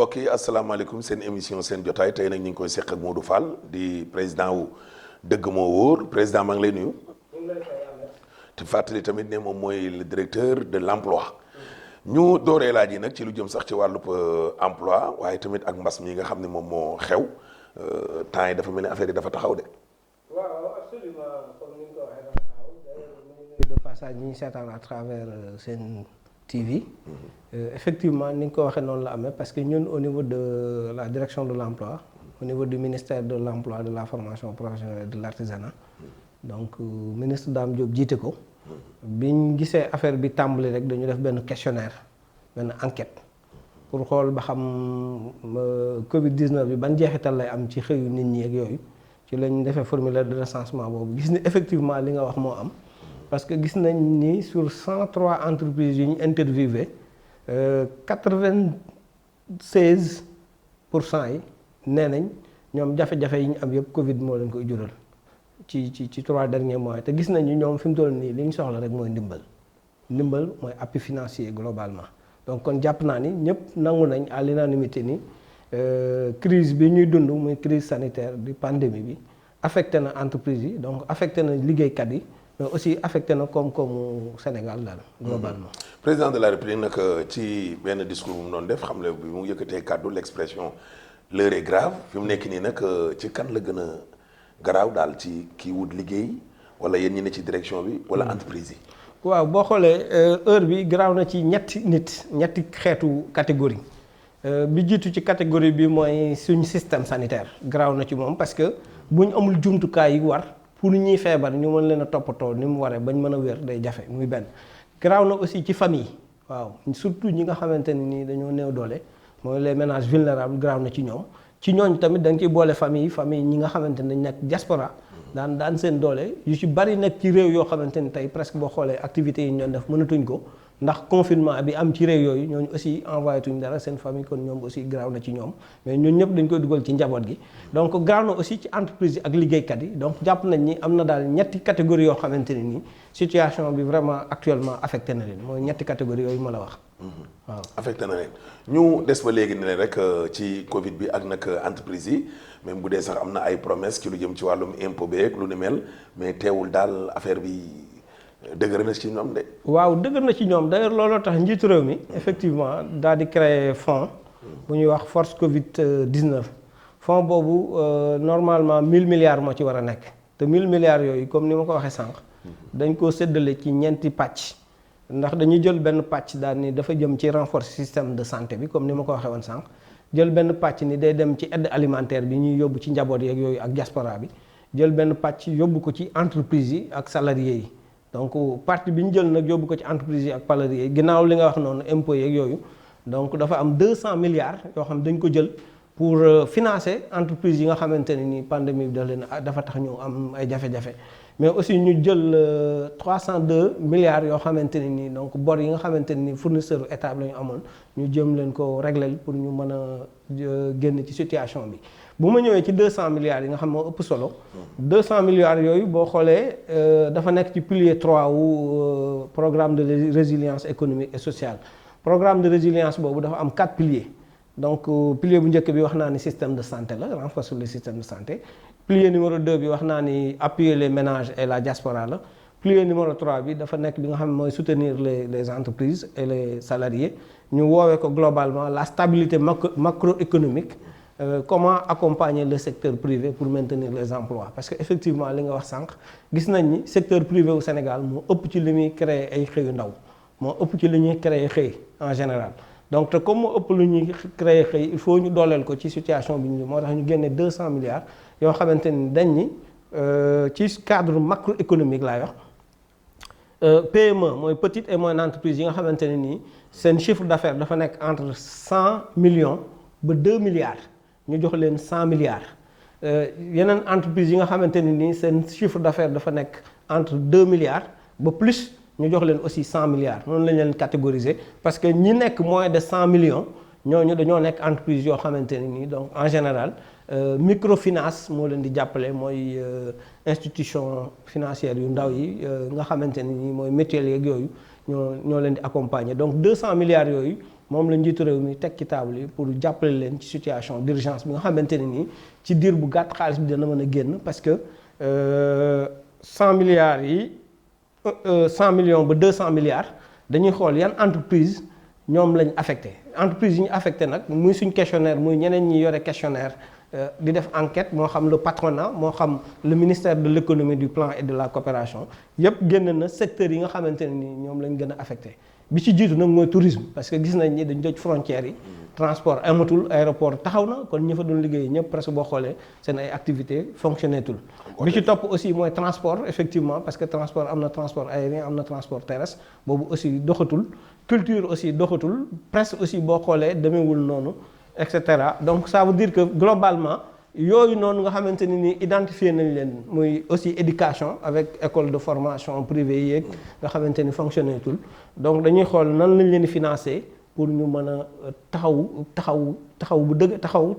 mbokk yi asalaamaaleykum seen émission seen jotaay tey nag ñu ngi koy seq ak Modou Fall di président wu dëgg moo wóor président maa ngi lay nuyu. te fàttali tamit ne moom mooy le directeur de l'emploi. ñu dooree laaj yi nag ci lu jëm sax ci wàllub emploi waaye tamit ak mbas mi nga xam ne moom moo xew temps yi dafa mel ni affaire yi dafa taxaw de. waaw absolument comme ni nga ko waxee dafa taxaw d'ailleurs de passage ñi seetaan à travers seen TV. Effectivement ni nga ko waxee noonu la amee parce que ñun au niveau de la direction de l'emploi au niveau du ministère de l'emploi de la formation professionnelle et de l'artisanat donc ministre Dame Diop jiite ko biñ gisee affaire bi tàmbali rek dañu def benn questionnaire benn enquête pour xool ba xam Covid 19 bi ban jeexital lay am ci xëyu nit ñi ak yooyu ci lañ defee formulaire de recensement boobu gis ni effectivement li nga wax moo am parce que gis nañ ni sur 103 entreprises yu ñu interviewé 96% yi nee nañ ñoom jafe-jafe yi ñu am yëpp Covid moo leen koy jural ci 3 derniers mois te gis nañu ñoom fi mu toll nii li ñu soxla rek mooy ndimbal mooy appui financier globalement donc kon jàpp naa ni ñëpp nangu nañ à l'unanimité ni crise bi ñuy dund muy crise sanitaire di pandémie bi affecté na entreprise yi donc affecté na liggéeykat yi mais aussi affecté na koom-koomu Sénégal daal globalement. président de la République nag ci benn discours bu mu doon def xam le bi mu yëkkatee kàddu l'expression l'heure est grave fi mu nekk nii nag ci kan la gën a garaaw daal ci kii wut liggéey wala yéen ñi ne ci direction bi wala entreprise yi. waaw boo xoolee heure bi garaaw na ci ñetti xeetu catégorie bi jiitu ci catégorie bi mooy suñ système sanitaire garaaw na ci moom parce que bu ñu amul jumtukaay yi war pour ñuy feebar ñu mën leen a toppatoo ni mu waree bañ mën a wér day jafe muy benn. garaaw na aussi ci famille waaw surtout ñi nga xamante ne nii dañoo néew doole mooy les ménages vulnérables garaaw na ci ñoom ci ñooñ tamit da nga ciy boole famille ñi nga xamante ne dañ nekk diaspora daan seen doole yu ci bari nekk ci réew yoo xamante ni tey presque boo xoolee activités yi ñu doon def mënatuñ ko ndax confinement bi am ci réew yooyu ñooñu aussi envoyé tuñ dara seen famille kon ñoom aussi garaaw na ci ñoom mais ñun ñëpp dañ koy dugal ci njaboot gi donc garaaw na aussi ci entreprise yi ak liggéeykat yi donc jàpp nañ ni am na daal ñetti catégorie yoo xamante ne nii situation bi vraiment actuellement affecté na leen mooy ñetti catégorie yooyu ma la wax waaw affecté na leen ñu des ba léegi ne leen rek ci Covid bi ak nag entreprise yi même bu dee sax am na ay promesse ci lu jëm ci wàllum impôt beeg lu ni mel mais teewul daal affaire bi dëgër na ci ñoom de. waaw dëgër na ci ñoom d'ailleurs looloo tax njiitu réew mi effectivement daal di créer fonds bu ñuy wax force Covid 19 fonds boobu normalement 1000 milliards moo ci war a nekk te 1000 milliards yooyu comme ni ma ko waxee sànq. dañ koo séddale ci ñeenti pàcc. ndax dañuy jël benn pàcc daal ni dafa jëm ci renforcer système de santé bi comme ni ma ko waxee woon sànq jël benn pàcc ni day dem ci aide alimentaire bi ñuy yóbbu ci njaboot yeeg yooyu ak diaspora bi jël benn pàcc yóbbu ko ci entreprise yi ak salariés yi donc partie bi ñu jël nag yóbbu ko ci entreprise yi ak salariés yi ginnaaw li nga wax noonu impôts yeeg yooyu donc dafa am 200 milliards yoo xam dañ ko jël pour financer entreprise yi nga xamante ne ni pandémie bi dafa tax ñu am ay jafe-jafe mais aussi ñu jël 302 milliards yoo xamante ne nii donc bor yi nga xamante ne nii fournisseur état la ñu amoon ñu jëm leen ko régler pour ñu mën a génn ci situation bi bu ma ñëwee ci 200 milliards yi nga xam moo ëpp solo 200 milliards yooyu boo xoolee dafa nekk ci pilier 3 wu programme de résilience économique et sociale programme de résilience boobu dafa am 4 piliers donc pilier bu njëkk bi wax naa ni système de santé la renforcer le système de santé pilier numéro 2 bi wax naa ni appuyer les ménages et la diaspora la pilier numéro 3 bi dafa nekk bi nga xam ne mooy soutenir les entreprises et les salariés ñu woowee ko globalement la stabilité macroéconomique comment accompagner le secteur privé pour maintenir les emplois parce que effectivement li nga wax sànq gis nañ ni secteur privé au Sénégal moo ëpp ci li muy créer ay xëyu ndaw moo ëpp ci li ñuy créer xëy en général donc te comme moo ëpp lu ñuy créer xëy il faut ñu dooleel ko ci situation bi ñu moo tax ñu génne 200 milliards yoo xamante ni dañ ni ci cadre macroéconomique laay wax PME mooy petite et moyenne entreprise yi nga xamante ne nii seen chiffre d'affaires dafa nekk entre 100 millions ba 2 milliards ñu jox leen 100 milliards yeneen entreprise yi nga xamante ne nii seen chiffre d'affaires dafa nekk entre 2 milliards ba plus ñu jox leen aussi 100 milliards noonu lañ leen catégoriser parce que ñi nekk moins de 100 millions ñooñu dañoo nekk entreprise yoo xamante ne nii donc en général microfinance moo leen di jàppale mooy institution financière yu ndaw yi nga xamante ne nii mooy mutuelle yeeg yooyu ñoo leen di accompagner donc 200 milliards yooyu moom la njiitu réew mi teg ci table yi pour jàppale leen ci situation d'urgence bi nga xamante ne nii ci diir bu gàtt xaalis bi dana mën a génn parce que 100 milliards yi 100 millions ba 200 milliards dañuy xool yan entreprise ñoom lañ affecté entreprise yi ñu affecté nag muy suñ questionnaire muy ñeneen ñi yore questionnaire di def enquête moo xam le patronat moo xam le ministère de l'économie du plan et de la coopération yépp génn na secteurs yi nga xamante ne ni ñoom lañ gën a affecté bi ci jiitu nag mooy tourisme parce que gis nañ ni dañ tëj frontières yi transport amatul aéroport taxaw na kon ñi fa doon liggéey ñëpp presque boo xoolee seen ay activités fonctionné tul bi ci topp aussi mooy transport effectivement parce que transport am na transport aérien am na transport terrestre boobu aussi doxatul culture aussi doxatul presse aussi boo xoolee demeewul noonu et cetera donc ça veut dire que globalement yooyu noonu nga xamante ne ni identifié nañ leen muy aussi éducation avec école de formation privée yeeg nga xamante ni fonctionné tul donc dañuy xool nan lañ leen di financer pour ñu mën a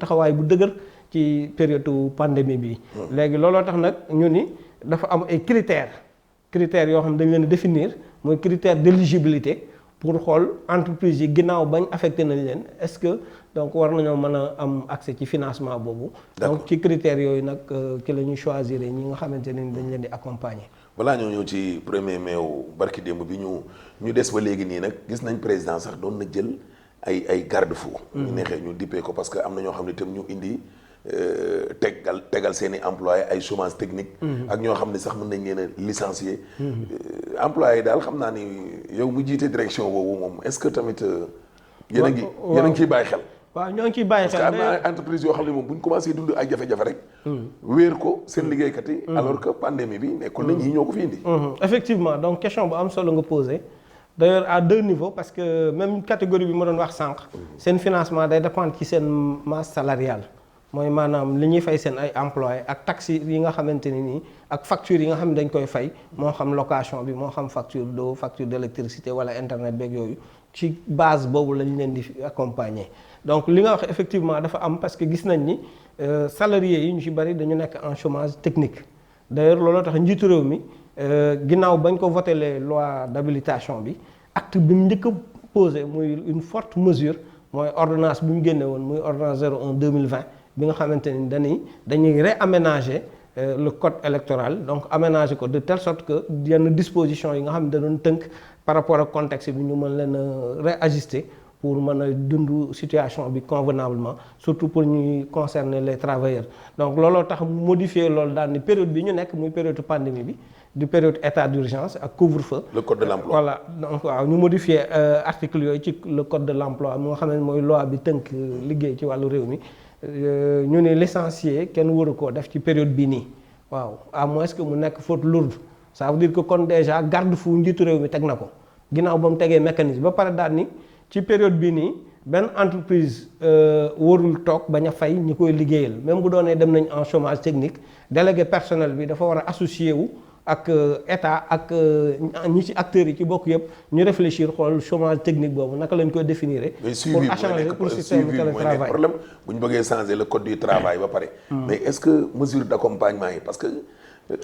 taxawaay bu dëgër ci période pandémie bi. léegi looloo tax nag ñu ni dafa am ay critères yoo xam ne dañ leen di définir mooy critère d'éligibilité pour xool entreprise yi ginnaaw bañ affecté nañ leen est-ce que donc war nañoo mën a am accès ci financement boobu. donc ci critères yooyu nag ci la ñuy choisir ñi nga xamante ne dañ leen di accompagner. balaa ñoo ñëw ci 1er mai barki démb bi ñu des ba léegi nii nag gis nañ président sax doon na jël ay garde-fou. ñu neexee ñu dippee ko parce que am na ñoo xam ne itam ñu indi tegal seen i employés ay chômage technique. ak ñoo xam ne sax mën nañ leen a licencier. employés yi daal xam naa ni yow mu jiite direction boobu moom est-ce que tamit yéen a ngi ciy bàyyi xel. waaw ñoo ngi ciy bàyyi xel parce que am na entreprise yoo xam ne moom bu ñu commencé dund ay jafe-jafe rek. wéer ko seen liggéeykat yi. alors que pandémie bi nekkul na ñii ñoo ko fi indi. effectivement donc question bu am solo nga posé d'ailleurs à 2 niveaux parce que même catégorie bi ma doon wax sànq. seen financement day dépendre ci seen masse salariale. mooy maanaam li ñuy fay seen ay employés ak taxes yi nga xamante ne nii ak factures yi nga xam ne dañ koy fay moo xam location bi moo xam facture d'eau facture d'électricité wala internet beeg yooyu ci base boobu lañ leen di accompagner. donc li nga wax effectivement dafa am parce que gis nañ ni salariés yi ñu ci bari dañu nekk en chômage technique d'ailleurs looloo tax njiitu réew mi ginnaaw bañ ko voté les lois d'habilitation bi acte bi mu njëkk a posé muy une forte mesure mooy ordonnance bi mu génne woon muy ordonnance 01/2020 bi nga xamante ni dañuy réaménager le code électoral donc aménager ko de telle sorte que yenn dispositions yi nga xam ne da doon tënk par rapport ak contexte bi ñu mën leen a réajuster pour mën a dund situation bi convenablement surtout pour ñuy concerner les travailleurs donc looloo tax mu modifier loolu daal ni période bi ñu nekk muy période pandémie bi du période état d'urgence ak couvre-feu. le code de l'emploi voilà donc waaw ñu modifier article yooyu ci le code de l'emploi mu nga xam ne mooy loi bi tënk liggéey ci wàllu réew mi ñu ne licencié kenn waru koo def ci période bii nii waaw à moins que mu nekk faute lourde ça veut dire que kon déjà garde-fou njiitu réew mi teg na ko ginnaaw ba mu tegee mécanisme ba pare daal ni ci période bii nii benn entreprise warul toog bañ a fay ñi koy liggéeyal même bu doonee dem nañ en chômage technique délégué personnel bi dafa war a associé wu ak état ak ñi ci acteurs yi ci bokk yëpp ñu réfléchir xool chômage technique boobu naka lañ koy définir. pour changer pour système de télétravail problème bu ñu bëggee changer le code du travail ba pare. mais est-ce que mesure d'accompagnement yi parce que.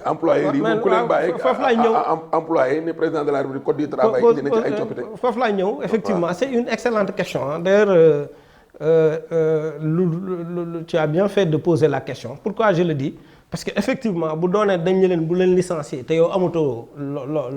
employeurs yi moom ku leen bàyyi foofu laay ñëw employé ne président de la République code du travail dina ci ay coppite. foofu laay ñëw effectivement c'est une excellente question d'ailleurs tu as bien fait de poser la question pourquoi je le dis. parce que effectivement bu doonee dañ leen bu leen licencier te yow amatoo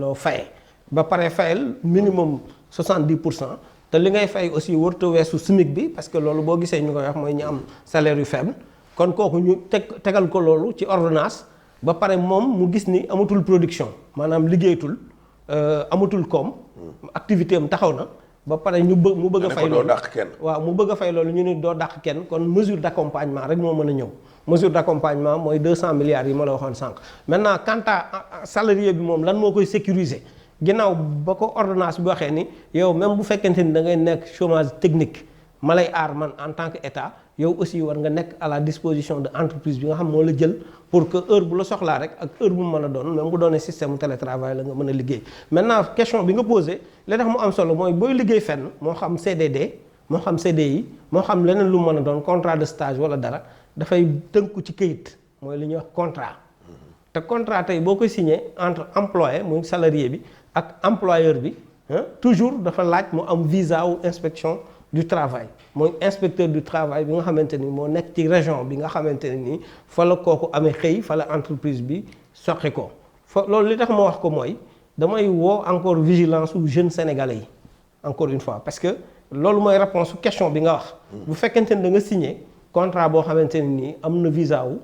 loo faye ba pare fayal minimum 70% te li ngay fay aussi warut a weesu SMIC bi parce que loolu boo gisee ñu koy wax mooy ñu am salaire yu faible kon kooku ñu tegal ko loolu ci ordonnance ba pare moom mu gis ni amatul production maanaam liggéeyatul amatul koom activité am taxaw na ba pare mu bëgg a fay loolu waaw mu bëgg a fay loolu ñu ni doo dàq kenn kon mesure d'accompagnement rek moo mën a ñëw mesure d'accompagnement mooy 200 milliards yi ma la waxoon sànq maintenant quant à salarié bi moom lan moo koy sécuriser ginnaaw ba ko ordonnance bi waxee ni yow même bu fekkente ni da ngay nekk chômage technique ma lay aar man en tant que état yow aussi war nga nekk à la disposition de entreprise bi nga xam moo la jël pour que heure bu la soxlaa rek ak heure bu mu mën a doon même bu doonee système télétravail la nga mën a liggéey maintenant question bi nga posé li tax mu am solo mooy booy liggéey fenn moo xam CDD moo xam CDI moo xam leneen lu mu mën a doon contrat de stage wala dara dafay tënku ci këyit mooy li ñuy wax contrat te contrat tey boo koy signé entre employé muy salarié bi ak employeur bi toujours dafa laaj mu am visa ou inspection du travail mooy inspecteur du travail bi nga xamante ni moo nekk ci région bi nga xamante ne nii fa la kooku amee xëy fa la entreprise bi soqi ko fa loolu li tax ma wax ko mooy damay woo encore vigilance su jeunes sénégalais yi encore une fois parce que loolu mooy réponse su question bi nga wax. bu fekkente ni da nga signé contrat boo xamante ne nii am na visa wu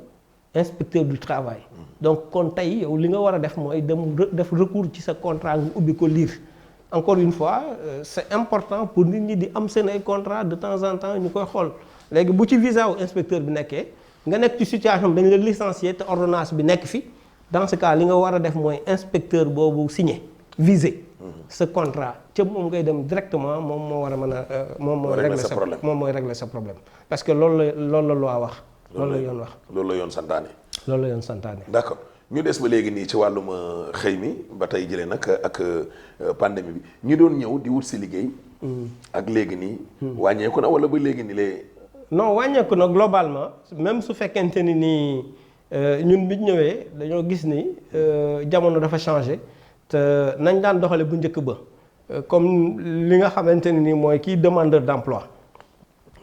inspecteur du travail. donc kon tey yow li nga war a def mooy dem def recours ci sa contrat nga ubbi ko lire. encore une fois c'est important pour nit ñi di am seen ay contrat de temps en temps ñu koy xool léegi bu ci visa wu inspecteur bi nekkee nga nekk ci situation dañ la licencier te ordonnance bi nekk fi dans ce cas li nga war a def mooy inspecteur boobu signé visé ce contrat ca moom ngay dem directement moom moo war a mën a moom mooy régler sa problème parce que loolu la loi wax loolu la yoon wax loolu la yoon santaane loolu la yoon santaane d'accord ñu des ba léegi nii ci wàllum xëy mi ba tey jëlee nag ak pandémie bi ñu doon ñëw di wut si liggéey. ak léegi nii. wàññeeku na wala ba léegi nii lay. non wàññeeku na globalement même su fekkente ni nii ñun bi ñu ñëwee dañoo gis ni jamono dafa changé te nañ daan doxale bu njëkk ba comme li nga xamante ne ni mooy kii demandeur d'emploi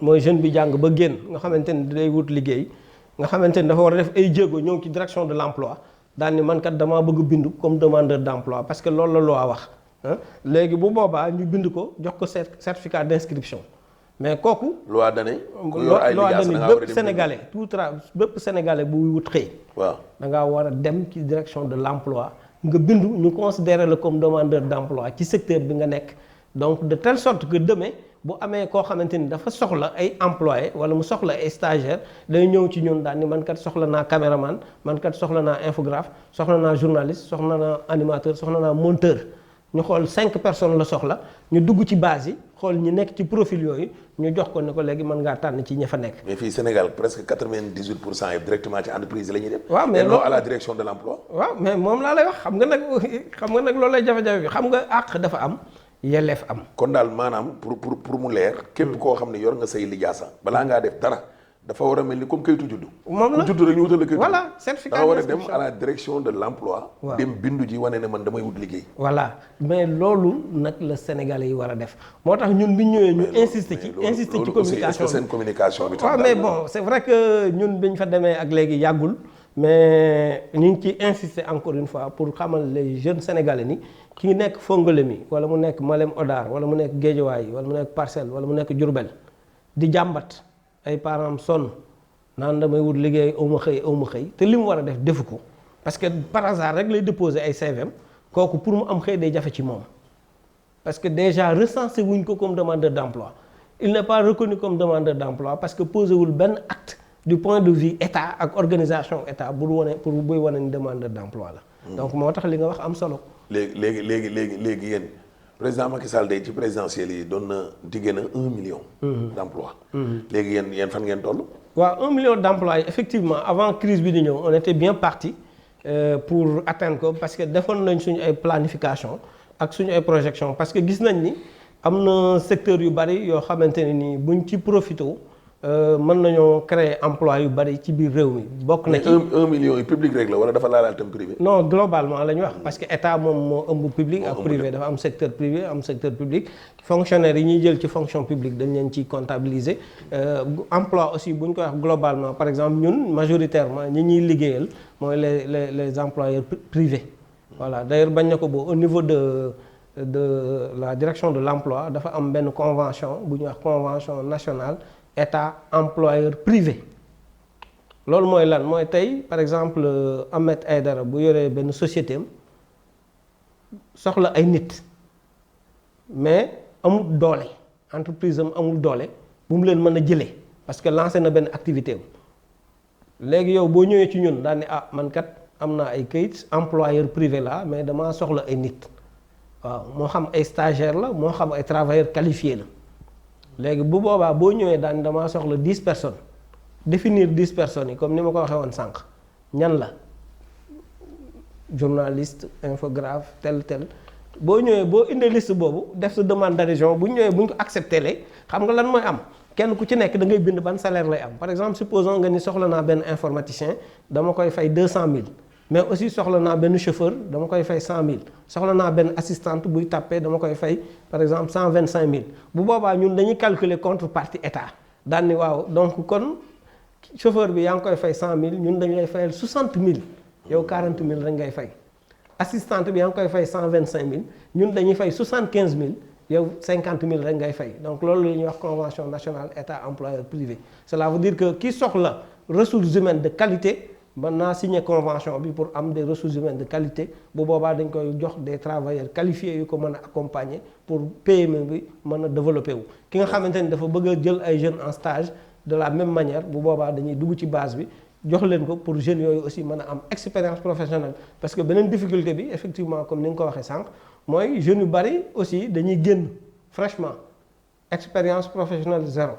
mooy jeune bi jàng ba génn nga xamante ni day wut liggéey. nga xamante ni dafa war a def ay jéego ñëw ci direction de l'emploi daal ni man kat damaa bëgg bindu comme demandeur d'emploi parce que loolu la loi wax léegi bu boobaa ñu bind ko jox ko certificat d'inscription mais kooku. loi dane ku yor ay lijaasa da ngaa war a dem bépp sénégalais bépp sénégalais bu wut xëy. waaw da ngaa war a dem ci direction de l'emploi nga bindu ñu considérer la comme demandeur d'emploi ci secteur bi nga nekk donc de telle sorte que demain. bu amee koo xamante ni dafa soxla ay employé wala mu soxla ay stagiaire day ñëw ci ñun daal ni man kat soxla naa caméraman man kat soxla naa infographe soxla naa journaliste soxla naa animateur soxla naa monteur ñu xool 5 personnes la soxla ñu dugg ci base yi xool ñu nekk ci profil yooyu ñu jox ko ne ko léegi mën ngaa tànn ci ña fa nekk. mais fii Sénégal presque 98% yëpp directement ci entreprise la ñuy dem. waaw mais non à la direction de l'emploi. waaw mais moom laa lay wax xam nga nag loolu lay jafe-jafe bi xam nga àq dafa am. yelleef am. kon daal maanaam pour mu leer. képp koo xam ne yor nga say lijaasa balaa ngaa def dara dafa war a mel ni comme kayitu juddu. moom la ku juddu rek ñu wutal la kayitu. voilà certificat da war a dem à la direction de l'emploi. waaw dem bindu ji wane ne man damay wut liggéey. voilà mais loolu nag la Sénégalais yi war a def moo tax ñun bi ñu ñëwee ñu insister ci communication bi seen communication bi. waaw mais bon c'est vrai que ñun bi ñu fa demee ak léegi yàggul mais ñu ngi ci insister encore une fois pour xamal les jeunes sénégalais ni. ki nekk Fongolemi wala mu nekk Malem Hodar wala mu nekk Guédiawaye wala mu nekk Parcelles wala mu nekk Diourbel di jàmbat ay parents sonn naan damay wut liggéey aw ma xëy te li mu war a def defu ko parce que par hasard rek lay déposer ay CVM kooku pour mu am xëy day jafe ci moom parce que déjà recensé wuñ ko comme demandeur d'emploi il n'est pas reconnu comme demandeur d'emploi parce que posé wul benn acte du point de vue état ak organisation état pour buy wane ni demandeur d'emploi la. donc moo tax li nga wax am solo. léegi yéen président Macky Sall day ci présidentielle yi doon na diggee na 1 million. d'emplois. léegi yéen fan ngeen toll. waaw 1 million d'emplois yi effectivement avant crise bi di ñëw on était bien parti pour atteindre ko parce que defoon nañ suñu ay planification ak suñu ay projection parce que gis nañ ni am na secteur yu bari yoo xamante ne ni buñ ci profité mën nañoo créer emploi yu bari ci biir réew mi bokk na ci 1 million yi public rek la wala dafa laalaal tam privé. non globalement la ñu wax parce que état moom moo ëmb public ak privé dafa am secteur privé am secteur public fonctionnaires yi ñuy jël ci fonction publique dañ leen ci comptabiliser emploi aussi bu ñu koy wax globalement par exemple ñun majoritairement ñi ñuy liggéeyal mooy les employeurs privés voilà d'ailleurs bañ na ko boo au niveau de la direction de l'emploi dafa am benn convention bu ñuy wax convention nationale état employeur privé loolu mooy lan mooy tey par exemple Ahmed Aïdara bu yoree benn société am soxla ay nit mais amul doole entreprise am amul doole bu mu leen mën a jëlee parce que lancé na benn activité am léegi yow boo ñëwee ci ñun daal ne man kat am naa ay kayit employeur privé la mais damaa soxla ay nit waaw moo xam ay stagiaire la moo xam ay travailleurs qualifiés la léegi bu boobaa boo ñëwee daan damaa soxla 10 personnes définir 10 personnes yi comme ni ma ko waxee woon sànq ñan la journaliste infographe tel boo ñëwee boo indee liste boobu def sa demande d'adhésion bu ñu ñëwee bu ñu ko accepté lee xam nga lan mooy am kenn ku ci nekk da ngay bind ban salaire lay am par exemple supposons nga ni soxla naa benn informaticien dama koy fay 200 000 mais aussi soxla naa benn chauffeur dama koy fay 100 000 soxla naa benn assistante buy tàppee dama koy fay par exemple 125 000 bu boobaa ñun dañuy calculer contrepartie état daan ni waaw donc kon chauffeur bi yaa ngi koy fay 100 000 ñun dañu lay fayal 60 000 yow 40 000 rek ngay fay assistante bi yaa ngi koy fay 125 000 ñun dañuy fay 75 000 yow 50 000 rek ngay fay donc loolu la ñuy wax convention nationale état employeur privé cela veut dire que ki soxla ressources humaines de qualité mën naa signer convention bi pour am des ressources humaines de qualité bu boobaa dañ koy jox des travailleurs qualifiés yu ko mën a accompagner pour PME bi mën a développer wu. ki nga xamante ni dafa bëgg a jël ay jeunes en stage de la même manière bu boobaa dañuy dugg ci base bi jox leen ko pour jeunes yooyu aussi mën a am expérience professionnelle parce que beneen difficulté bi effectivement comme ni nga ko waxee sànq mooy jeunes yu bari aussi dañuy génn fraîchement expérience professionnelle zéro.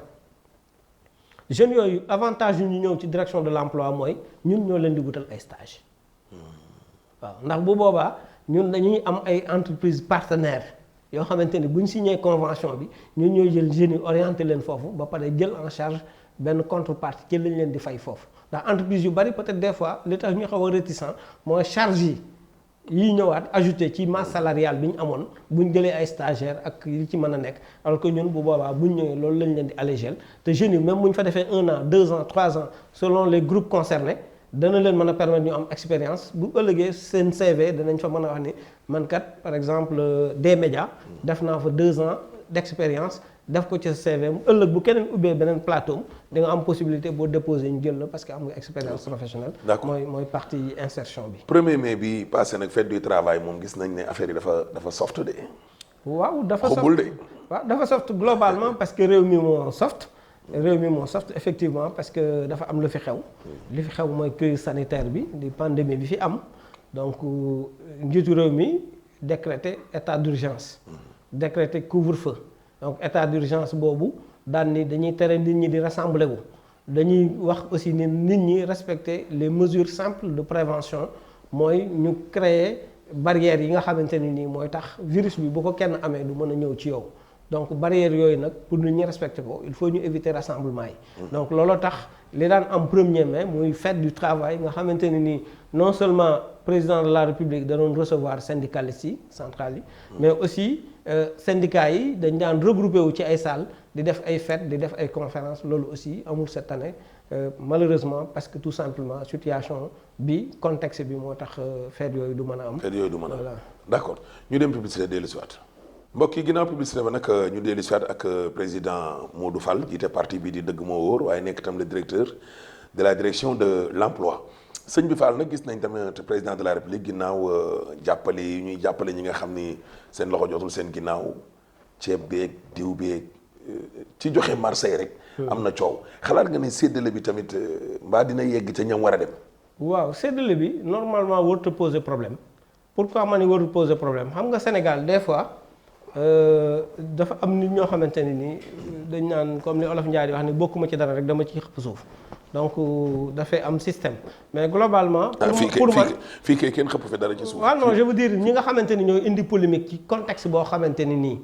jeunes yooyu avantage yu ñu ñëw ci direction de l'emploi mooy ñun ñoo leen di wutal ay stage waaw ndax bu boobaa ñun dañuy am ay entreprises partenaires yoo xamante ni bu ñu signé convention bi ñun ñooy jël jeunes yi orienté leen foofu ba pare jël en charge benn contrepartie ci lañ leen di fay foofu ndax entreprise yu bari peut-être des fois li tax ñu xaw a réticent mooy charge yi ñëwaat ajouté ci masse salariale bi ñu amoon bu ñu jëlee ay stagiaires ak yi ci mën a nekk alors que ñun bu boobaa bu ñu ñëwee loolu lañ leen di allégel te jeunes yi même bu ñu fa defee 1 an 2 ans 3 ans selon les groupes concernés dana leen mën a permettre ñu am expérience bu ëllëgee seen CV danañ fa mën a wax ni man kat par exemple des médias def naa fa 2 ans d'expérience def ko ci CV mu ëllëg bu keneen ubbee beneen plateau di nga am possibilité boo déposer ñu jël la parce que am nga expérience professionnelle. d'accord mooy partie insertion bi. 1er mai bi passé nag fête du travail moom gis nañ ne affaire yi dafa soft de. waaw dafa soft xubul de. waaw dafa soft globalement parce que réew mi moo soft. réew mi moo soft effectivement parce que dafa am lu fi xew. li fi xew mooy crise sanitaire bi di pandémie bi fi am donc njiitu réew mi décrété état d'urgence. décrété couvre-feu. donc état d'urgence boobu daan ni dañuy tere nit ñi di rassembler wu dañuy wax aussi ni nit ñi respecter les mesures simples de prévention mooy ñu créer barrières yi nga xamante ni nii mooy tax virus bi bu ko kenn amee du mën a ñëw ci yow donc barrières yooyu nag pour nit ñi respecter ko il faut ñu éviter rassemblement yi. donc looloo tax li daan am 1er mai muy fête du travail nga xamante ni nii non seulement président de la république da doon recevoir syndicalistes yi centrales yi. mais aussi syndicats yi dañ daan regroupé wu ci ay salles di def ay fêtes di def ay conférences loolu aussi amul cette année malheureusement parce que tout simplement situation bi contexte bi moo tax fêtes yooyu du mën a am. fêtes yooyu du mën a am d'accord ñu dem publicité dellu si waat mbokk yi ginnaaw publicité ba nag ñu dellu si waat ak président Modou Fall jiite parti bi di dëgg moo wóor waaye nekk itam le directeur de la direction de l'emploi sëñ bi Fall nag gis nañ tamit président de la république ginnaaw jàppale yi ñuy jàppale ñi nga xam ni seen loxo jotul seen ginnaaw ceeb beeg diw beeg ci joxe marché rek. am na coow xalaat nga ne séddale bi tamit mbaa dina yegg ca ñam war a dem. waaw séddale bi normalement warut a poser problème pourquoi ma ni warut poser problème xam nga Sénégal des fois dafa am nit ñoo xamante ne ni dañ naan comme li Olof Ndiaye di wax ni bokkuma ci dara rek dama ci xëpp suuf. donc dafay am système mais globalement. pour man fii kay kenn xëpp fi dara ci suuf. waaw non je veux dire ñi nga xamante ni ñoo indi polémique ci contexte boo xamante ni nii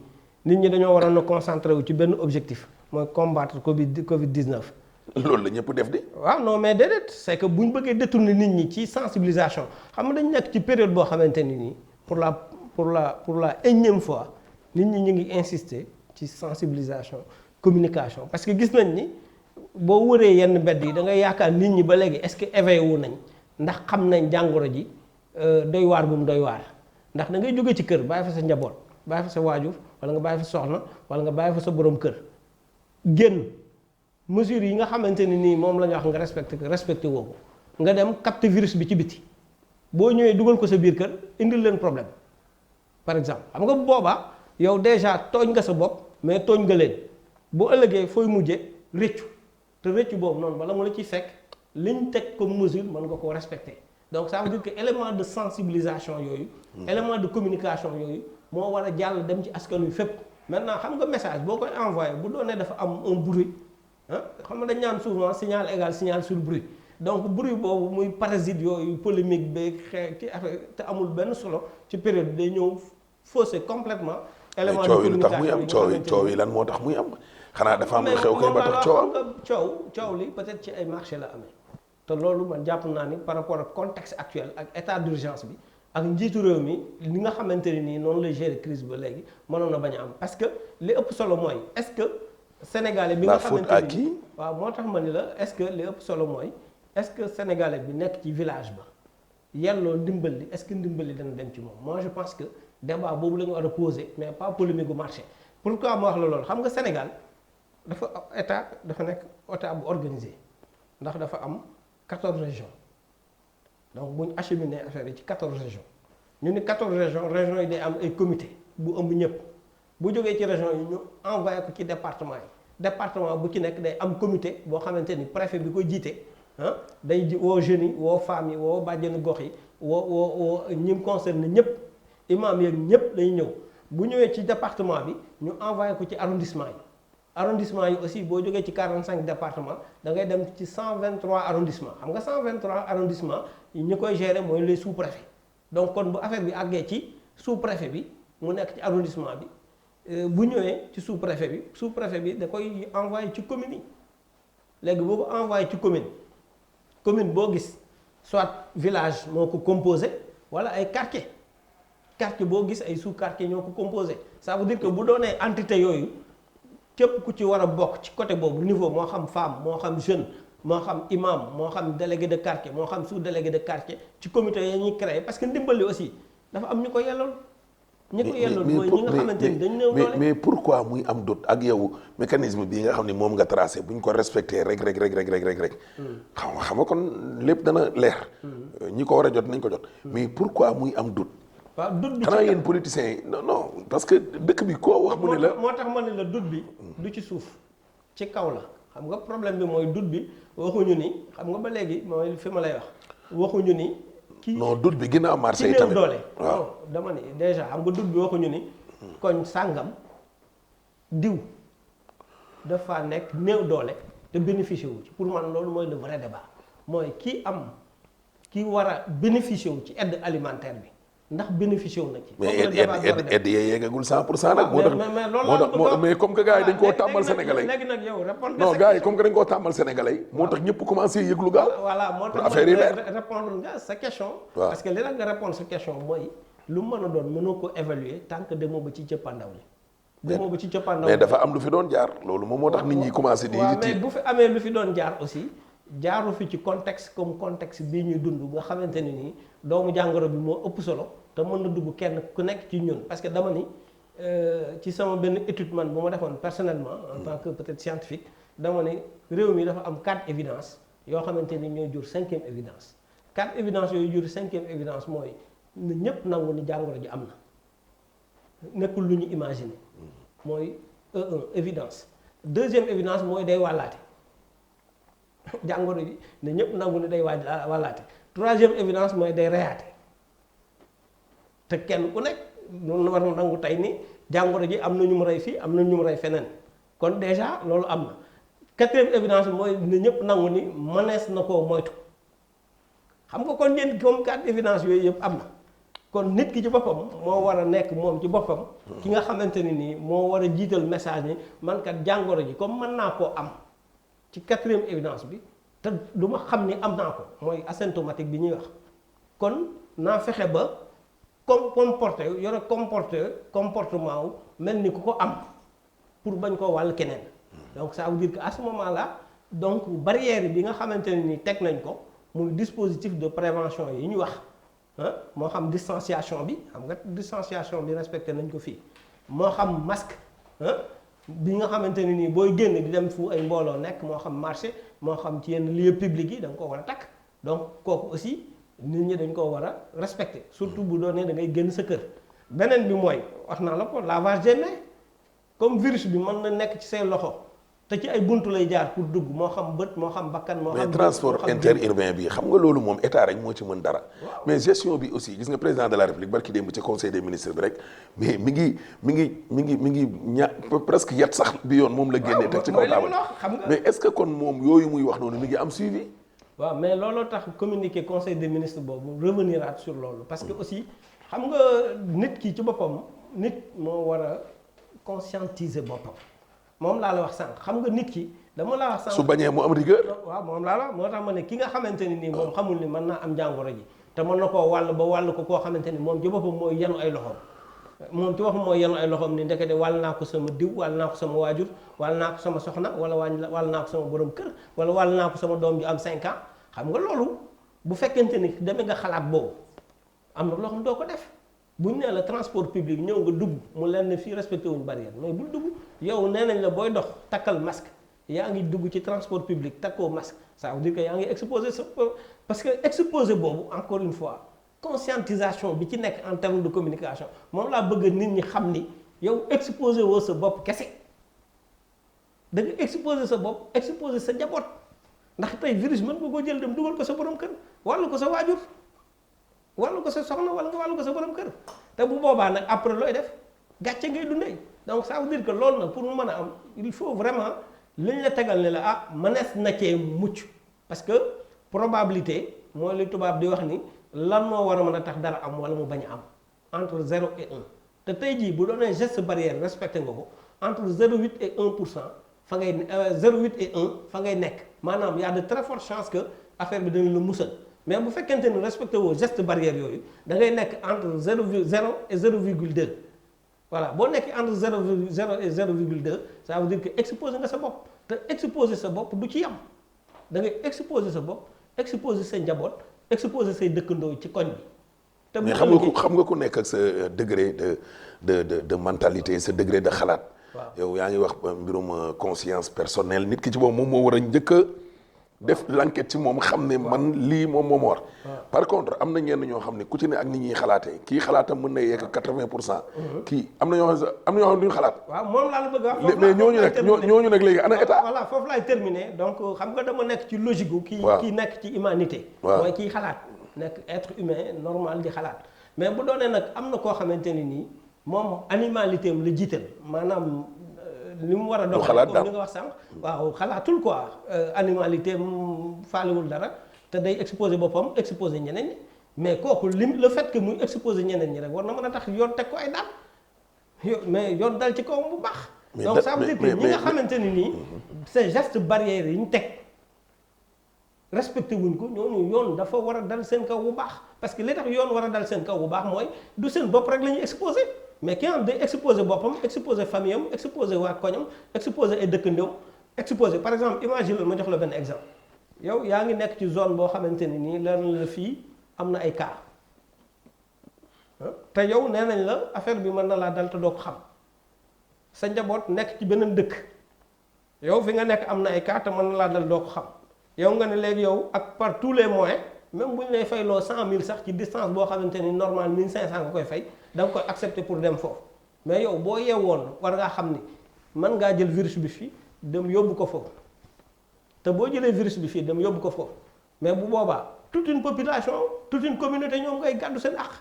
nit ñi dañoo waroon a concentré wu ci benn objectif mooy combattre Covid 19. loolu la ñëpp def de. waaw non mais déedéet c'est que bu ñu bëggee détourner nit ñi ci sensibilisation xam nga dañu nekk ci période boo xamante ni nii pour la énième fois nit ñi ñu ngi insister ci sensibilisation communication parce que gis nañ ni. boo wëree yenn mbedd yi da ngay yaakaar nit ñi ba léegi est-ce que éveillé wu nañ ndax xam nañ jàngoro ji doy waar bu mu doy waar ndax da ngay jóge ci kër bàyyi fa sa njaboot bàyyi fa sa waajur wala nga bàyyi fa soxna wala nga bàyyi fa sa borom kër génn mesures yi nga xamante ni nii moom la ñu wax nga respecté woo ko nga dem capter virus bi ci biti boo ñëwee dugal ko sa biir kër indil leen problème par exemple xam nga bu boobaa yow déjà tooñ nga sa bopp mais tooñ nga leen bu ëllëgee fooy mujje rëccu te rëccu boobu noonu bala mu la ci fekk liñ teg comme mesure mën nga koo respecter donc ça veut dire que élément de sensibilisation yooyu. élément de communication yooyu moo war a jàll dem ci askan wi fépp. maintenant xam nga message boo koy envoyé bu doonee dafa am un bruit xam nga dañ naan souvent signal égal signal sur bruit donc bruit boobu muy parasite yooyu polémique beeg ci affaire te amul benn solo ci période day ñëw fausser complètement élément de communication coow yi lan moo tax muy am. xanaa dafa am lu xew kay ba tax coow am coow li peut-être ci ay marché la amee te loolu man jàpp naa ni par rapport ak contexte actuel ak état d'urgence bi ak njiitu réew mi li nga xamante ne nii noonu lay gérer crise ba léegi mënoon na bañ a am parce que li ëpp solo mooy est-ce que sénégalais bi nga xamante ni waaw moo tax ma ni la est-ce que li ëpp solo mooy est-ce que sénégalais bi nekk ci village ba yelloo ndimbal li est-ce que ndimbal li dana dem ci moom moi je pense que débat boobu la ñu war a poser mais pas polémique gu marché pourquoi ma wax la loolu xam nga Sénégal dafa état dafa nekk état bu organisé ndax dafa am 14 régions donc bu ñu acheminé affaire yi ci 14 régions ñu ni 14 régions yi day am ay comité bu ëmb ñëpp bu jógee ci régions yi ñu envoyé ko ci département yi département bu ci nekk day am comité boo xamante ni préfet bi ko jiite ah day ji woo jeunes yi woo femmes yi woo bàjjenu gox yi woo ñi mu concerne ñëpp imam yeeg ñëpp lay ñëw bu ñëwee ci département bi ñu envoyé ko ci arrondissement yi arrondissement yi aussi boo jógee ci 45 départements da ngay dem ci 123 arrondissements xam nga 123 arrondissements yi ñu koy gérer mooy les sous-préfets donc kon bu affaire bi àggee ci sous-préfet bi mu nekk ci arrondissement bi bu ñëwee ci sous-préfet bi da koy envoyé ci commune yi léegi boo ko envoyé ci commune boo gis soit village moo ko composé wala ay quartier boo gis ay sous-quartier ñoo ko composé ça veut dire que bu doonee entité yooyu képp ku ci war a bokk ci côté boobu niveau moo xam femme moo xam jeune moo xam imam moo xam délégué de quartier moo xam sous-délégué de quartier ci comité yi ñuy créé parce que ndimbal li aussi dafa am ñu ko yellool ñi ko yellool mooy ñi nga xamante ni dañ néew doole mais pourquoi muy am doute ak yow mécanisme bii nga xam ne moom nga tracé bu ñu ko respecté rek xam nga kon lépp dana leer ñi ko war a jot nañ ko jot mais pourquoi muy am doute waaw doute bi xanaa yéen politiciens yi non parce que dëkk bi koo wax mu ne la moo tax ma ne la doute bi du ci suuf ci kaw la xam nga problème bi mooy doute bi waxuñu ni xam nga ba léegi mooy fi ma lay wax waxuñu ni kii non doute bi ginnaaw marché yi ci néew tamit doole waaw non dama ni déjà xam nga doute bi waxuñu ni koñ sàngam diw dafa nekk néew doole te bénéficié wu ci pour man loolu mooy le vrai débat mooy ki war a bénéficié wu ci aide alimentaire bi ndax bénéficié wu na ci. mais aide yee yeggagul 100% nag. moo tax mais comme que gars yi dañ koo tàmmal sénégalais léegi nag yow répondre non gars yi comme que dañ koo tàmmal sénégalais moo tax ñëpp commencé yëglu gaaw. voilà moo tax affaire yi leer répondre nga sa question. waaw parce que li nga répondre sa question mooy lu mën a doon mënoo ko évaluer tant que demoo ba ci cëppandaw li. demoo ba ci cëppandaw mais dafa am lu fi doon jaar loolu moom moo tax nit ñi commencé. di waaw mais bu fi amee lu fi doon jaar aussi. jaaru fi ci contexte comme contexte bii ñuy dund nga xamante ne nii doomu jàngoro bi moo ëpp solo te mën na dugg kenn ku nekk ci ñun parce que dama ni ci sama benn étude man bu ma defoon personnellement en tant que peut-être scientifique dama ni réew mi dafa am 4 évidences yoo xamante ni ñoo jur 5e évidence 4 évidences yooyu jur 5e évidence mooy na ñëpp nangu ni jàngoro ji am na nekkul lu ñu imaginer mooy évidence 2e évidence mooy day wàllaate jàngoro ji ne ñëpp nangu ni day wàllaate 3e évidence mooy day reyaate te kenn ku nekk noonu war na nangu tey ni jàngoro ji am na ñu mu rey fii am na ñu mu rey feneen kon déjà loolu am na 4e évidence mooy ne ñëpp nangu ni mënees na koo moytu xam nga kon ñeent comme 4 évidence yooyu yëpp am na kon nit ki ci boppam moo war a nekk moom ci boppam ki nga xamante ni nii moo war a jiital message ni man kat jàngoro ji comme mën naa koo am ci 4e évidence bi te du ma xam ni am naa ko mooy asymptomatique bi ñuy wax kon naa fexe ba comportement wu mel ni ku ko am pour bañ koo wàll keneen donc ça veut dire que à ce moment là donc barrière bi nga xamante ne ni teg nañ ko muy dispositif de prévention yi ñu wax moo xam distanciation bi xam nga distanciation bi respecté nañ ko fii moo xam masque bi nga xamante ne nii booy génn di dem fu ay mbooloo nekk moo xam marché moo xam ci yenn lieu public yi da nga ko war a takk donc kooku aussi nit ñi dañ koo war a respecté surtout bu doonee da ngay génn sa kër beneen bi mooy wax naa la ko lavage des mains comme virus bi mën na nekk ci say loxo te ci ay buntu lay jaar pour dugg moo xam bët moo xam bakkan moo xam mais transport interurbain bi xam nga loolu moom état rek moo ci mën dara mais gestion bi aussi gis nga président de la république barki démb ci conseil des ministres bi rek mais mi ngi presque yat sax bi yoon moom la génnee teg ci kaw taabal mais est-ce que kon moom yooyu muy wax noonu mi ngi am suivi waaw mais looloo tax communiqué conseil des ministres boobu revenir sur loolu parce que aussi xam nga nit ki ci boppam nit moo war a conscientiser boppam moom laa la wax sànq xam nga nit ki dama la wax sànq su bañee mu am rigueur. waaw moom laa la moo tax ma ne ki nga xamante ni nii moom xamul ni mën naa am jàngoro ji te mën na koo wàll ba wàll ko koo xamante ni moom ci boppam mooy yenu ay loxoom moom ci boppam mooy yenu ay loxoom ni ndekete wàll naa ko sama diw wàll naa ko sama waajur wàll naa ko sama soxna wala wàll naa ko sama borom kër wala wàll naa ko sama doom ju am 5 ans xam nga loolu bu fekkente ni demee nga xalaat boobu am na loo xam doo ko def buñ nee la transport public ñëw nga dugg mu leen ne fii respecté wuñ barrière mais bul dugg yow nee nañ la booy dox takkal masque yaa ngi dugg ci transport public takkoo masque ça veut dire que yaa ngi exposé sa parce que exposé boobu encore une fois conscientisation bi ci nekk en termes de communication moom laa bëgg nit ñi xam ni yow exposé woo sa bopp kese da nga exposé sa bopp exposé sa njaboot ndax tey virus mën nga ko jël dem dugal ko sa borom kër wàllu ko sa waajur wàllu ko sa soxna wala nga wàllu ko sa borom kër te bu boobaa nag après looy def gàcce ngay dundee donc ça veut dire que loolu nag pour mu mën a am il faut vraiment liñ la tegal ne la ah mënees na cee mucc parce que probabilité mooy li tubaab di wax ni lan moo war a mën a tax dara am wala mu bañ a am entre 0 et 1 te tey jii bu doonee geste barrière respecté nga ko entre 0,8 et 1% fa ngay 0,8 et 1 fa ngay nekk maanaam y a de très fortes chances que affaire bi dañu la musal mais bu fekkente ni respecté woo geste barrière yooyu da ngay nekk entre 0 et 0,2 voilà boo nekkee entre 0,0 et 0,2 ça veut dire que exposé nga sa bopp te exposé sa bopp du ci yam da ngay exposé sa bopp exposé sa njaboot exposé say dëkkandoo ci koñ bi. te mais xam nga ku nekk ak sa degré de mentalité sa degré de xalaat. yow yaa ngi wax mbirum conscience personnelle nit ki ci boobu moom moo war a njëkk a def l'enquête ci moom xam ne man lii moom moo ma war. par contre am na ñenn ñoo xam ne ku ci ne ak nit ñuy xalaatee kii xalaatam mën na yegg 80%. kii am na ñoo xam ne duñu xalaat. waaw moom laa la bëgg a wax. mais ñooñu nag léegi ana état. voilà foofu laay terminer donc xam nga dama nekk ci logique gu. kii nekk ci humanité. mooy kii xalaat nekk être humain normal di xalaat mais bu doonee nag am na koo xamante ni nii moom animalité am la jiital maanaam. li mu war a dox comme li nga wax sànq waaw xalaatul quoi animalité faalewul dara te day exposé boppam exposé ñeneen ñi mais kooku lim le fait que muy exposé ñeneen ñi rek war na mën a tax yoon teg ko ay daal mais yoon dal ci kawam bu baax donc ça veut dire que ñi nga xamante ni nii ces gestes barrières yi ñu teg respecté wuñ ko ñooñu yoon dafa war a dal seen kaw bu baax parce que li tax yoon war a dal seen kaw bu baax mooy du seen bopp rek la ñuy exposé mais ki am day exposé boppam exposé famille am exposé waa koñam exposé ay dëkkandoom exposé par exemple imagine ma jox la benn exemple yow yaa ngi nekk ci zone boo xamante ni nii leer la fii am na ay cas te yow nee nañ la affaire bi mën na laa dal te doo ko xam sa njaboot nekk ci beneen dëkk yow fi nga nekk am na ay cas te mën na laa dal doo ko xam yow nga ne léegi yow ak par tous les moyens même bu ñu lay fayloo 100 000 sax ci distance boo xamante ni normal 1500 nga koy fay da nga koy accepter pour dem foofu mais yow boo yeewoon war ngaa xam ni mën ngaa jël virus bi fii dem yóbbu ko foofu te boo jëlee virus bi fii dem yóbbu ko foofu mais bu boobaa toute une population toute une communauté ñoom ngay gàddu seen àq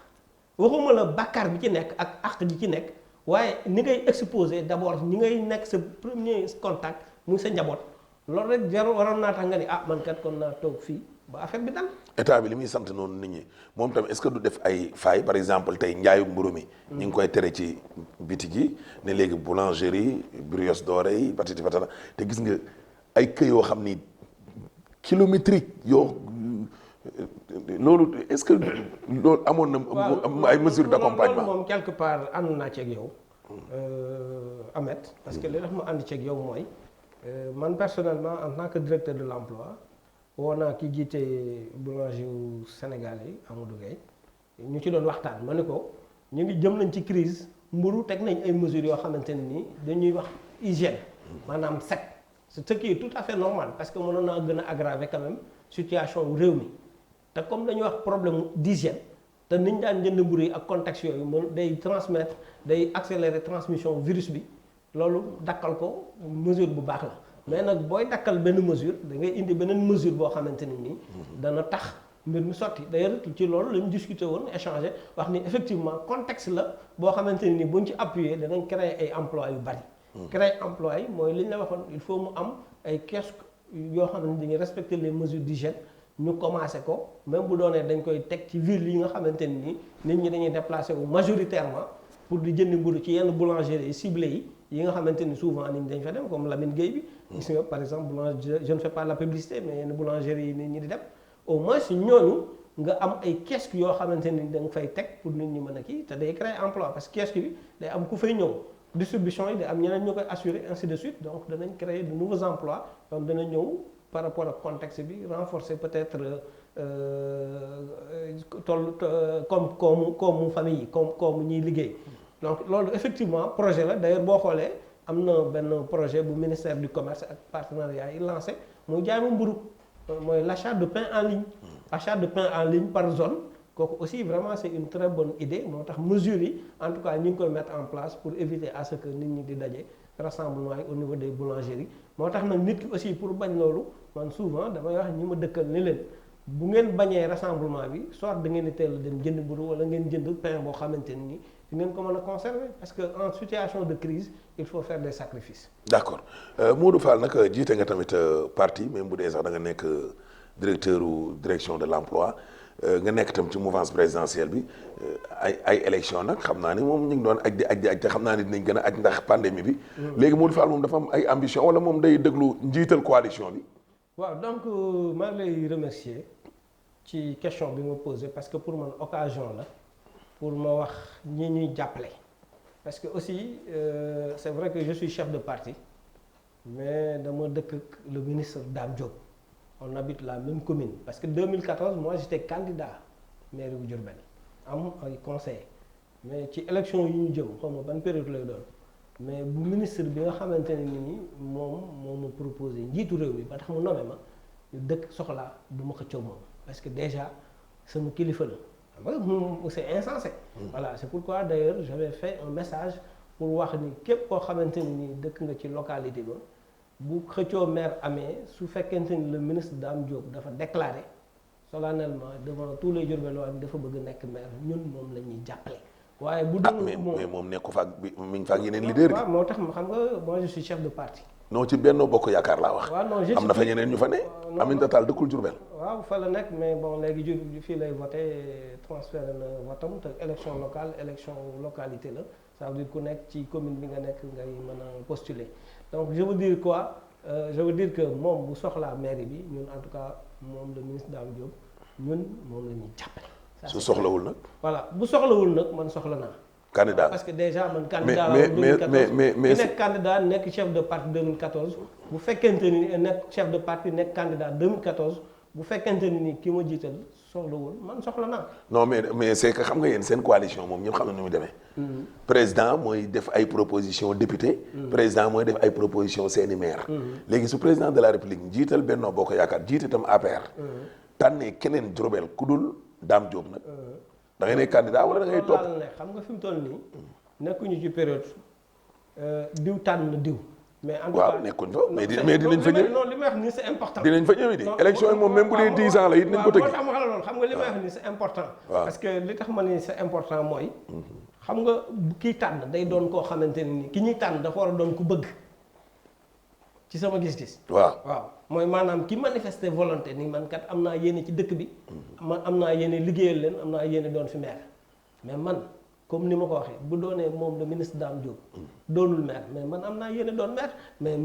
waxuma la bàkkaar bi ci nekk ak àq ji ci nekk waaye ni ngay exposé d'abord ñi ngay nekk sa premier contact muy sa njaboot loolu rek jarul waroon naa tax nga ni ah man kat kon naa toog fii ba affaire bi dal. état bi li muy sant noonu nit ñi moom tamit est-ce que du def ay failles par exemple tey njaayu mburu mi. ñu ngi koy tere ci bitig yi ne léegi boulangerie brioche dorée yi patati patata te gis nga ay kër yoo xam ni kilométrique yoo loolu est-ce que loolu amoon na. ay mesures d'accompagnement loolu moom quelque part ànd naa ci ak yow. Ahmed parce que li tax ma ànd ci ak yow mooy man personnellement en tant que directeur de l'emploi. woo naa ki jiite boulanger yu Sénégal yi Amadou Gueye ñu ci doon waxtaan ma ne ko ñu ngi jëm nañ ci crise mburu teg nañ ay mesures yoo xamante ne nii dañuy wax hygiène maanaam set ce qui est tout à fait normal parce que mënoon naa gën a aggraver quand même situation wu réew mi te comme dañuy wax problème d'hygiène te niñ daan jënd mburu yi ak contexte yooyu mën day transmettre day accélérer transmission virus bi loolu dakkal ko mesure bu baax la mais nag booy dakkal benn mesure da ngay indi beneen mesure boo xamante ni nii dana tax mbir mi sotti d'ailleurs ci loolu lañu discuter woon échanger wax ni effectivement contexte la boo xamante ni buñ ci appuyer danañ créer ay emploi yu bari créer emploi yi mooy li ñu la waxoon il faut mu am ay kiosque yoo xam ne dañuy respecter les mesures d'hygiène ñu commencé ko même bu doonee dañ koy teg ci ville yi nga xamante ni nit ñi dañuy déplacer wu majoritairement pour di jënd mburu ci yenn boulangerie ciblées yi nga xamante ni souvent nit ñi dañ fa dem comme Lamine Gueye bi gis nga par exemple je ne fais pas la publicité mais yenn boulangerie yi nit ñi di dem au moins si ñooñu nga am ay kiosque yoo xamante ni da nga fay teg pour nit ñi mën a kii te day créer emploi parce que kiosque bi day am ku fay ñëw distribution yi day am ñeneen ñu koy assurer ainsi de suite donc danañ créer de nouveaux emplois donc dana ñëw par rapport ak contexte bi renforcer peut-être koomu famille yi koomu ñuy liggéey donc loolu effectivement projet la d'ailleurs boo xoolee am na benn projet bu ministère du commerce ak partenariat yi lancé muy jaay ma mburu mooy l'achat de pain en ligne achat de pain en ligne par zone kooku aussi vraiment c'est une très bonne idée moo tax mesures yi en tout cas ñu ngi koy mettre en place pour éviter à ce que nit ñi di daje rassemblement yi au niveau des boulangeries moo tax nag nit ki aussi pour bañ loolu man souvent damay wax ñi ma dëkkal ni leen bu ngeen bañee rassemblement bi soit da ngeen di teel a dem jënd mburu wala ngeen jënd pain boo xamante ni di ngeen ko mën a conserver parce que en situation de crise il faut faire des sacrifices. d'accord Modou Fall nag jiite nga tamit parti même bu dee sax da nga nekk directeur direction de l'emploi nga nekk tam ci mouvance présidentielle bi ay élection nag xam naa ni moom ñu ngi doon aj di aj te xam naa ni dinañ gën a aj ndax pandémie bi. léegi Modou Fall moom dafa am ay ambition wala moom day déglu njiital coalition bi. waaw donc maa ngi lay remercier ci question bi ma posé parce que pour man occasion la pour ma wax ñi ñuy jàppale parce que aussi c'est vrai que je suis chef de parti mais dama dëkk ak le ministre Dame Diop on habite la même commune parce que 2014 moi j'étais candidat maire bu Diourbel am ay conseillers mais ci élection yi ñu jëm xaw ma ban période lay doon mais bu ministre bi nga xamante ne ni moom moo ma proposé njiitu réew mi ba tax mu nommé ma ñu dëkk soxlaa du ma xëccoo moom parce que déjà sama kilifa la xam nga moom c'est insensé. Voilà c'est pourquoi d'ailleurs j'avais fait un message pour wax ni képp koo xamante ne ni dëkk nga ci localité ba bu xëccoo maire amee su fekkente ni le ministre Dame Diop dafa déclaré solennellement devant tous les Diourbellois ni dafa bëgg nekk maire ñun moom la ñuy jàppale. waaye bu dul mais moom nekku fa ak bi mi ngi fa ak yeneen leader waaw moo tax xam nga moi je suis chef de parti. non ci Benno Bokk Yaakaar laa wax. waaw non am na fa ñeneen ñu fa ne. Aminata Tall dëkkul Diourbel. waaw fa la nekk mais bon léegi jur fii lay voté transféré na votam te élection locale élection localité la ça veut dire ku nekk ci commune bi nga nekk ngay mën a postuler donc je veux dire quoi je veux dire que moom bu soxlaa mairie bi ñun en tout cas moom le ministre Dame Diop ñun moom la ñuy jàppale. su soxlawul nag. voilà bu soxlawul nag man soxla naa. candidat parce que déjà man candidat la 2014 ki nekk candidat nekk chef de parti 2014 bu fekkente ni nekk chef de parti nekk candidat 2014 bu fekkente ni ki ma jiital soxlawul man soxla naa. non mais c'est que xam nga yéen seen coalition moom ñëpp xam na nu muy demee. président mooy def ay proposition député. président mooy def ay proposition seeni maire. léegi su président de la république jiital Benno Bokk Yaakaar jiite itam APR. tànnee keneen Diourbel ku dul Dame Diop nag. da ngay nekk candidat wala da ngay topp xam nga fi mu toll nii nekkuñu ci période diw tànn na diw. mais en tout cas waaw nekkuñ fa mais dinañ fa ñëw. non li may wax nii c'est important. dinañ fa ñëw di élection yi moom même bu dee 10 ans la it nañ ko tëgg. xam nga loolu xam nga li may wax nii c'est important. parce que li tax ma ni c'est important mooy. xam nga kiy tànn day doon koo xamante ne ni ki ñuy tànn dafa war a doon ku bëgg ci sama gis-gis. waaw mooy maanaam ki manifester volonté ni man kat am naa yéene ci dëkk bi. man am naa yéene liggéeyal leen am naa yéene doon fi maire mais man comme ni ma ko waxee bu doonee moom le ministre Dame Diop doonul maire mais man am naa yéene doon maire mais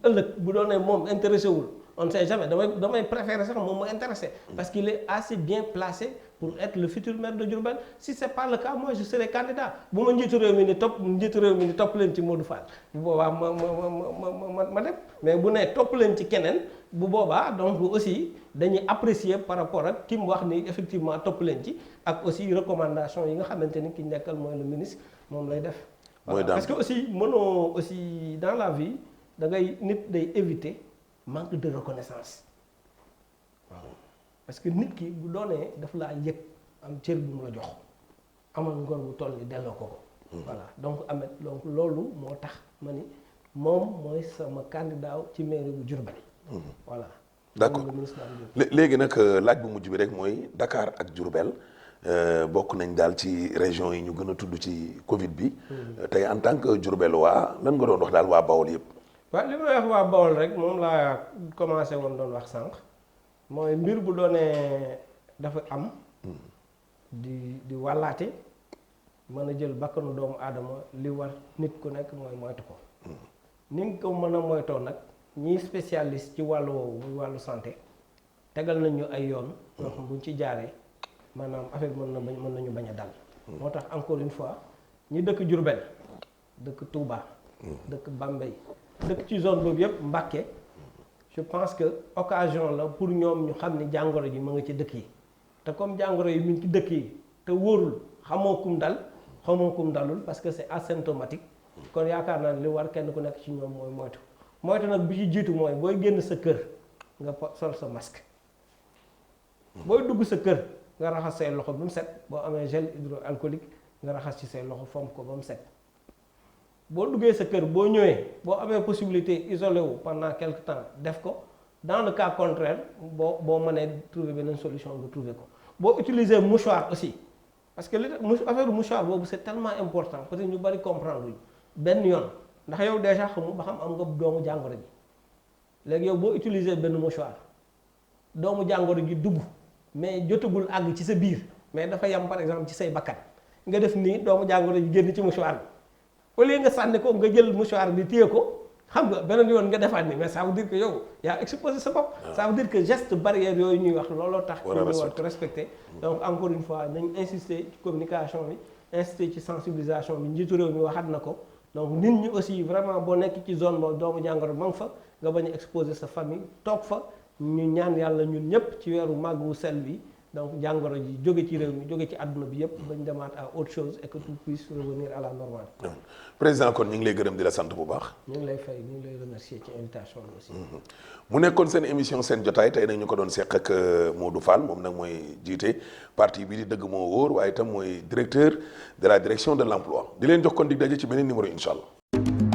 ëllëg bu doonee moom intéressé wul on ne sait jamais damay préférer sax moom ma intéressé parce qu'il est assez bien placé pour être le futur maire de Diourbel si c'est pas le cas moi je serai candidat bu ma njiitu réew mi ni topp leen ci Modou Fall bu boobaa ma dem mais bu nee topp leen ci keneen bu boobaa donc aussi dañuy apprécier par rapport ak ki mu wax ni effectivement topp leen ci ak aussi recommandation yi nga xamante ni ki nekkal mooy le ministre moom lay def. parce que aussi mënoo aussi dans la vie da ngay nit day éviter manque de reconnaissance waaw parce que nit ki bu doonee daf laa yëg am cër bu mu la jox amal ngor bu toll ni delloo ko. voilà donc Ahmed donc loolu moo tax ma ni moom mooy sama candidat ci mairie bu Diourbel. voilà. d'accord léegi nag laaj bu mujj bi rek mooy Dakar ak Diourbel bokk nañ daal ci région yi ñu gën a tudd ci Covid bi. tey en tant que Diourbel waa lan nga doon wax daal waa Bawol yëpp. waaw li may wax waa Bawol rek moom laa commencé woon doon wax sànq mooy mbir bu doonee dafa am. di wàllaate mën a jël bakkanu doomu aadama li war nit ku nekk mooy moytu ko. ni nga ko mën a moytoo nag ñii spécialiste ci wàllu woowu muy wàllu santé tegal nañ ñu ay yoon yoo xam buñ ci jaaree maanaam affaire mën nañu bañ a dal. moo tax encore une fois ñi dëkk Diourbel dëkk Touba. dëkk Bambey dëkk ci zone boobu yëpp Mbacké je pense que occasion la pour ñoom ñu xam ni jàngoro ji mu nga ci dëkk yi te comme jàngoro yi mu ngi ci dëkk yi te wóorul xamoo kum dal xamoo kum dalul parce que c'est asymptomatique kon yaakaar naa ne li war kenn ku nekk ci ñoom mooy moytu nag bi ci jiitu mooy booy génn sa kër nga sol sa masque booy dugg sa kër nga raxas say loxo ba mu set boo amee gel hydroalcoolique nga raxas ci say loxo fomp ko ba mu set boo duggee sa kër boo ñëwee boo amee possibilité isolé wu pendant quelque temps def ko dans le cas contraire boo mënee trouver beneen solution nga trouver ko boo utiliser mouchoir aussi parce que li affaire mouchoir boobu c'est tellement important peut-être ñu bari comprendre luñ benn yoon ndax yow déjà xamu ba xam am nga doomu jàngoro ji léegi yow boo utiliser benn mouchoir doomu jàngoro ji dugg mais jotagul àgg ci sa biir mais dafa yam par exemple ci say bakkan nga def nii doomu jàngoro ji génn ci mouchoir bi au lieu nga sànni ko nga jël mouchoir bi téye ko xam nga beneen yoon nga defaat ni mais ça veut dire que yow yaa exposé sa bopp. ça veut dire que geste barrière yooyu ñuy wax looloo tax. ñu war ko respecter donc encore une fois nañ insister ci communication bi insister ci sensibilisation bi njiitu réew mi waxaat na ko donc nit ñi aussi vraiment boo nekk ci zone boobu doomu jàngoro ma nga fa nga bañ a exposer sa famille toog fa ñu ñaan yàlla ñun ñëpp ci weeru màgg wu sel bi. donc jàngoro ji jóge ci réew mi jóge ci àdduna bi yëpp bañ demaat à autre chose et que tout puisse revenir à la normale. président kon ñu ngi lay gërëm di la sant bu baax. ñu ngi lay fay ñu ngi lay remercier ci invitation bi aussi. mu nekkoon seen émission seen jotaay tey nag ñu ko doon seq ak Modou Fall moom nag mooy jiite parti bi di dëgg moo wóor waaye itam mooy directeur de la direction de l'emploi di leen jox kon dig daje ci beneen numéro incha allah.